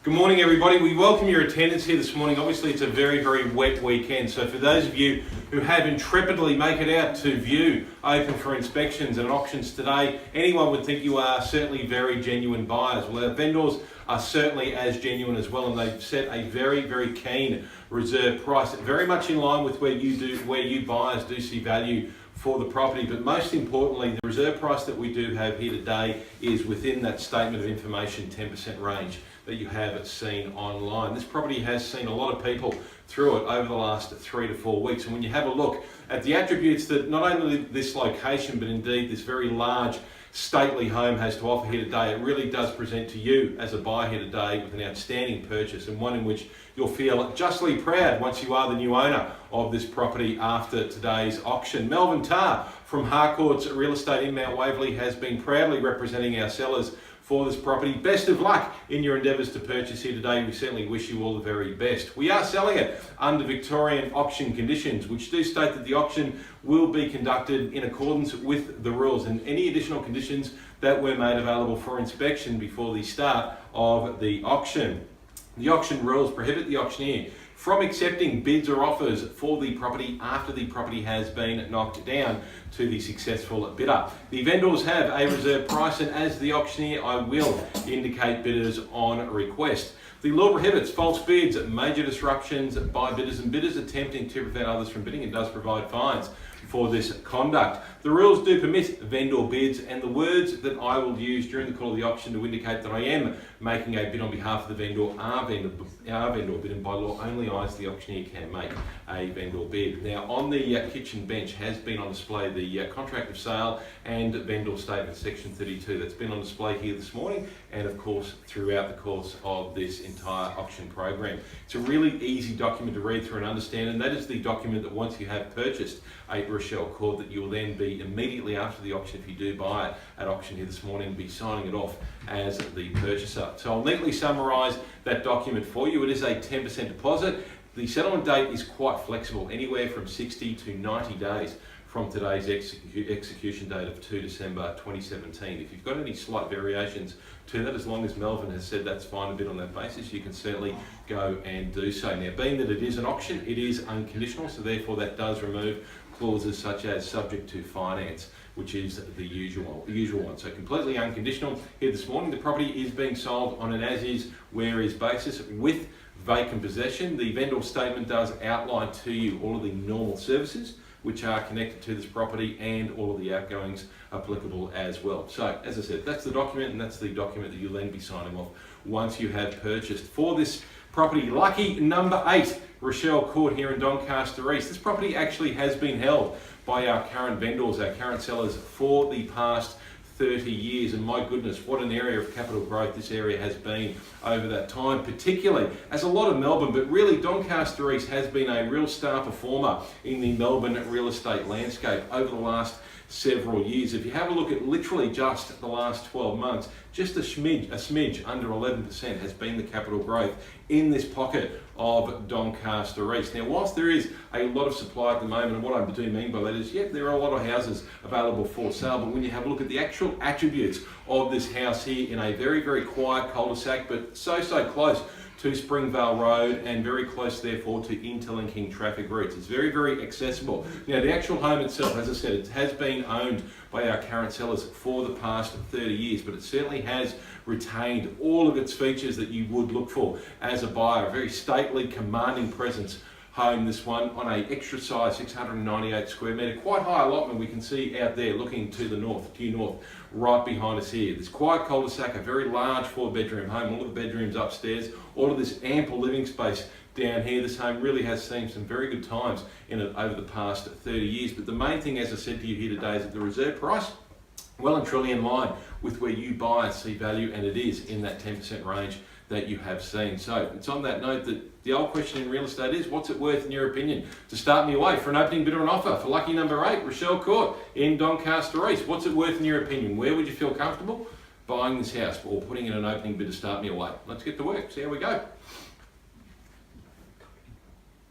Good morning, everybody. We welcome your attendance here this morning. Obviously, it's a very, very wet weekend. So for those of you who have intrepidly make it out to view open for inspections and auctions today, anyone would think you are certainly very genuine buyers. Well, our vendors are certainly as genuine as well, and they've set a very, very keen reserve price, very much in line with where you buyers do see value for the property. But most importantly, the reserve price that we do have here today is within that statement of information 10% range that you have seen online. This property has seen a lot of people through it over the last 3 to 4 weeks, and when you have a look at the attributes that not only this location but indeed this very large stately home has to offer here today, it really does present to you as a buyer here today with an outstanding purchase, and one in which you'll feel justly proud once you are the new owner of this property after today's auction. Melvin Tarr from Harcourt's Real Estate in Mount Waverley has been proudly representing our sellers for this property. Best of luck in your endeavours to purchase here today. We certainly wish you all the very best. We are selling it under Victorian auction conditions, which do state that the auction will be conducted in accordance with the rules, and any additional conditions that were made available for inspection before the start of the auction. The auction rules prohibit the auctioneer from accepting bids or offers for the property after the property has been knocked down to the successful bidder. The vendors have a reserve price, and as the auctioneer I will indicate bidders on request. The law prohibits false bids, major disruptions by bidders, and bidders attempting to prevent others from bidding, and does provide fines for this conduct. The rules do permit vendor bids, and the words that I will use during the call of the auction to indicate that I am making a bid on behalf of the vendor are vendor bid, and by law only I as the auctioneer can make a vendor bid. Now on the kitchen bench has been on display the contract of sale and vendor statement section 32 that's been on display here this morning, and of course throughout the course of this entire auction program. It's a really easy document to read through and understand, and that is the document that once you have purchased a Rochelle Court, that you will then be immediately after the auction, if you do buy it at auction here this morning, be signing it off as the purchaser. So I'll neatly summarise that document for you. It is a 10% deposit. The settlement date is quite flexible, anywhere from 60 to 90 days from today's execution date of 2 December 2017. If you've got any slight variations to that, as long as Melvin has said that's fine a bit on that basis, you can certainly go and do so. Now, being that it is an auction, it is unconditional, so therefore that does remove clauses such as subject to finance, which is the usual one. So completely unconditional. Here this morning, the property is being sold on an as-is, where-is basis with vacant possession. The vendor statement does outline to you all of the normal services which are connected to this property and all of the outgoings applicable as well. So as I said, that's the document, and that's the document that you'll then be signing off once you have purchased for this property. Lucky number 8, Rochelle Court here in Doncaster East. This property actually has been held by our current vendors, our current sellers, for the past 30 years, and my goodness, what an area of capital growth this area has been over that time, particularly as a lot of Melbourne, but really Doncaster East has been a real star performer in the Melbourne real estate landscape over the last several years. If you have a look at literally just the last 12 months, just a smidge under 11% has been the capital growth in this pocket of Doncaster East. Now, whilst there is a lot of supply at the moment, and what I do mean by that is, there are a lot of houses available for sale, but when you have a look at the actual attributes of this house here in a very, very quiet cul-de-sac, but so close to Springvale Road and very close therefore to interlinking traffic routes. It's very, very accessible. Now the actual home itself, as I said, it has been owned by our current sellers for the past 30 years, but it certainly has retained all of its features that you would look for as a buyer. A very stately, commanding presence home, this one, on a extra size 698 square metre, quite high allotment we can see out there looking to the north, due north, right behind us here. This quiet cul-de-sac, a very large 4-bedroom home, all of the bedrooms upstairs, all of this ample living space down here. This home really has seen some very good times in it over the past 30 years, but the main thing, as I said to you here today, is that the reserve price, well and truly in line with where you buy and see value, and it is in that 10% range that you have seen. So it's on that note that the old question in real estate is, what's it worth in your opinion? To start me away for an opening bid or an offer for lucky number 8, Rochelle Court in Doncaster East. What's it worth in your opinion? Where would you feel comfortable buying this house or putting in an opening bid to start me away? Let's get to work, see how we go.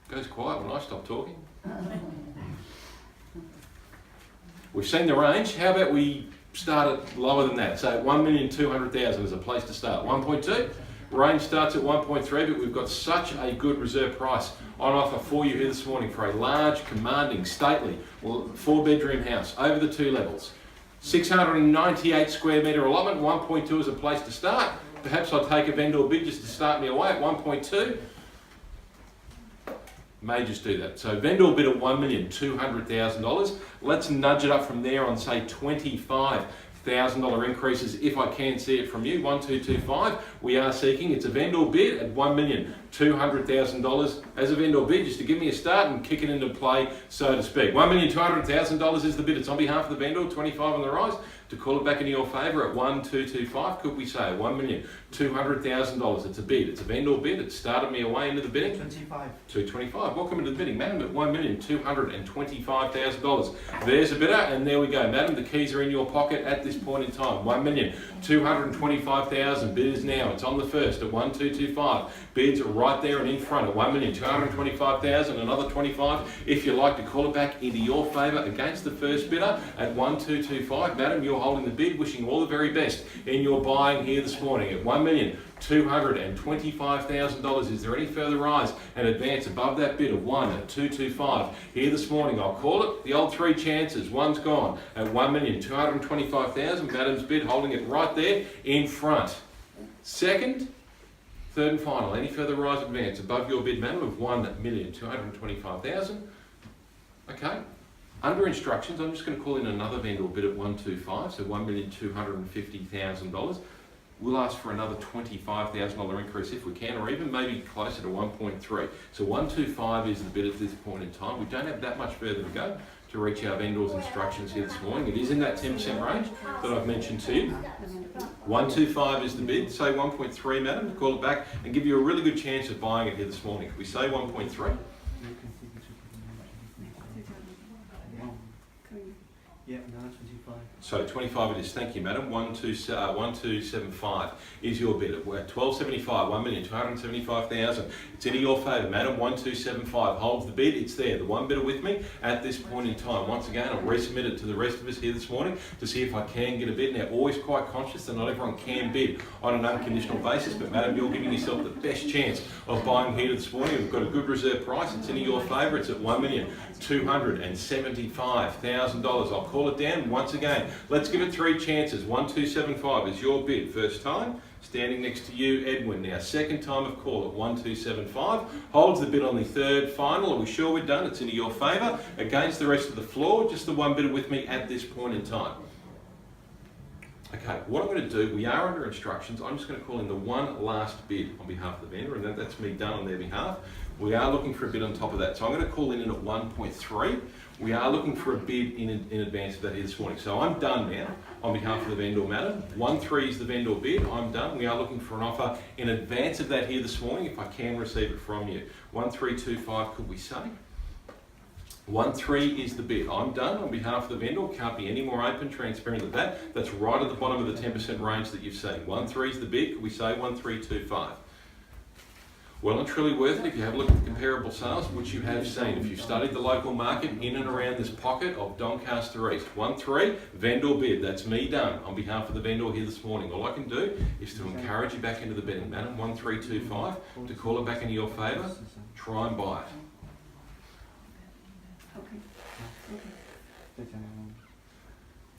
Goes quiet when I stop talking. We've seen the range. How about we start it lower than that? So 1,200,000 is a place to start. 1.2? Range starts at 1.3, but we've got such a good reserve price on offer for you here this morning for a large, commanding, stately, 4-bedroom house over the 2 levels. 698 square metre allotment, 1.2 is a place to start. Perhaps I'll take a vendor bid just to start me away at 1.2. May just do that. So vendor bid at $1,200,000. Let's nudge it up from there on, say, $25,000 increases if I can see it from you. 1225 we are seeking. It's a vendor bid at $1,200,000 as a vendor bid, just to give me a start and kick it into play, so to speak. $1,200,000 is the bid. It's on behalf of the vendor. 25 on the rise. To call it back into your favour at 1225, could we say $1,200,000? It's a bid. It's a vendor bid. It started me away into the bidding. 225. Welcome into the bidding, madam, at $1,225,000. There's a bidder, and there we go, madam. The keys are in your pocket at this point in time. $1,225,000. Bidders now. It's on the first at 1225. Bids are right there and in front at $1,225,000. Another 25 if you like to call it back into your favour against the first bidder at 1225. Madam, you're holding the bid, wishing all the very best in your buying here this morning at $1,225,000. Is there any further rise and advance above that bid of 1,225 here this morning? I'll call it the old 3 chances. One's gone at $1,225,000. Madam's bid holding it right there in front. Second, third and final. Any further rise advance above your bid, madam, of $1,225,000. Okay. Under instructions, I'm just going to call in another vendor bid at 125, so $1,250,000. We'll ask for another $25,000 increase if we can, or even maybe closer to 1.3. So 125 is the bid at this point in time. We don't have that much further to go to reach our vendor's instructions here this morning. It is in that 10% range that I've mentioned to you. 125 is the bid. Say 1.3, madam, to call it back and give you a really good chance of buying it here this morning. Could we say 1.3? Yeah, no, 25. So 25 it is. Thank you, madam. 1275 is your bid. We're at 1275, $1,275,000. It's in your favour, madam. 1275 holds the bid. It's there. The one bidder with me at this point in time. Once again, I'll resubmit it to the rest of us here this morning to see if I can get a bid. Now, always quite conscious that not everyone can bid on an unconditional basis, but madam, you're giving yourself the best chance of buying here this morning. We've got a good reserve price. It's in your favour. It's at $1,275,000. I'll call it down once again. Let's give it 3 chances. 1275 is your bid. First time, standing next to you, Edwin. Now, second time of call at 1275. Holds the bid on the third final. Are we sure we're done? It's into your favour. Against the rest of the floor, just the one bidder with me at this point in time. Okay, what I'm going to do, we are under instructions. I'm just going to call in the one last bid on behalf of the vendor, and that's me done on their behalf. We are looking for a bid on top of that. So I'm going to call in at 1.3. We are looking for a bid in advance of that here this morning. So I'm done now on behalf of the vendor, madam. 1.3 is the vendor bid. I'm done. We are looking for an offer in advance of that here this morning if I can receive it from you. 1.325, could we say? 1.3 is the bid. I'm done on behalf of the vendor. Can't be any more open, transparent than that. That's right at the bottom of the 10% range that you've seen. 1.3 is the bid. Could we say 1.325? Well and truly worth it if you have a look at the comparable sales, which you have seen. If you've studied the local market in and around this pocket of Doncaster East. 1.3, vendor bid. That's me done on behalf of the vendor here this morning. All I can do is to encourage you back into the bidding, madam. 1.325 to call it back into your favour. Try and buy it. Okay.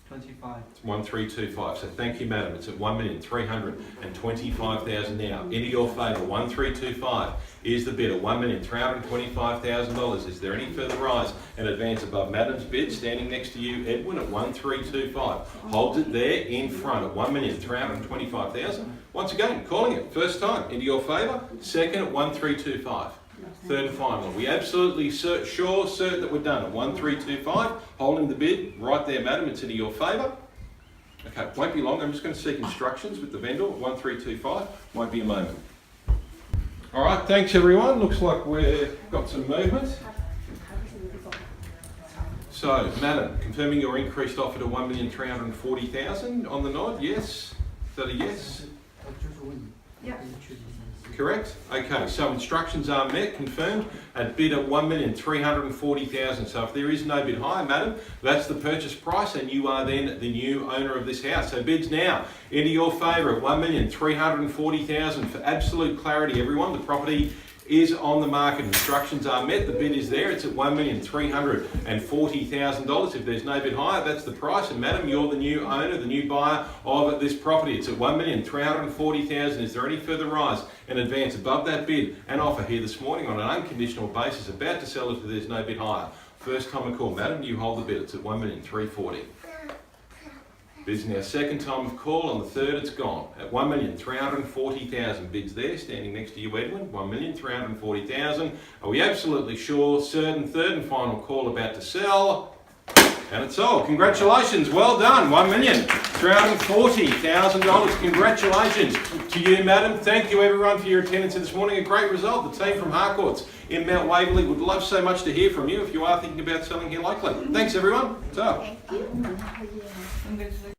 25. It's 1.325. So thank you, madam. It's at $1,325,000 now. Into your favour. 1.325 is the bid at $1,325,000. Is there any further rise and advance above madam's bid? Standing next to you, Edwin, at 1.325. Holds it there in front at $1,325,000. Once again, calling it first time into your favour. Second at 1.325. Third and final. We absolutely certain that we're done at 1.325. Holding the bid right there, madam. It's into your favour. Okay, won't be long. I'm just going to seek instructions with the vendor at 1.325. Won't be a moment. All right, thanks everyone. Looks like we've got some movement. So, madam, confirming your increased offer to $1,340,000 on the nod. Yes. Is that a yes? Yeah. correct? Okay, so instructions are met, confirmed, at bid at 1,340,000. So if there is no bid higher, madam, that's the purchase price and you are then the new owner of this house. So bids now into your favour at 1,340,000. For absolute clarity, everyone, the property is on the market. Instructions are met. The bid is there. It's at $1,340,000. If there's no bid higher, that's the price. And madam, you're the new owner, the new buyer of this property. It's at $1,340,000. Is there any further rise in advance above that bid and offer here this morning on an unconditional basis? About to sell if there's no bid higher. First time of call, madam, you hold the bid. It's at $1,340,000. Bid's now second time of call. On the third, it's gone at $1,340,000. Bids there, standing next to you, Edwin. $1,340,000. Are we absolutely sure? Certain. Third and final call about to sell. And it's sold. Congratulations. Well done. $1,340,000. Congratulations to you, madam. Thank you, everyone, for your attendance this morning. A great result. The team from Harcourts in Mount Waverley would love so much to hear from you if you are thinking about selling here locally. Thanks, everyone. So. Thank you.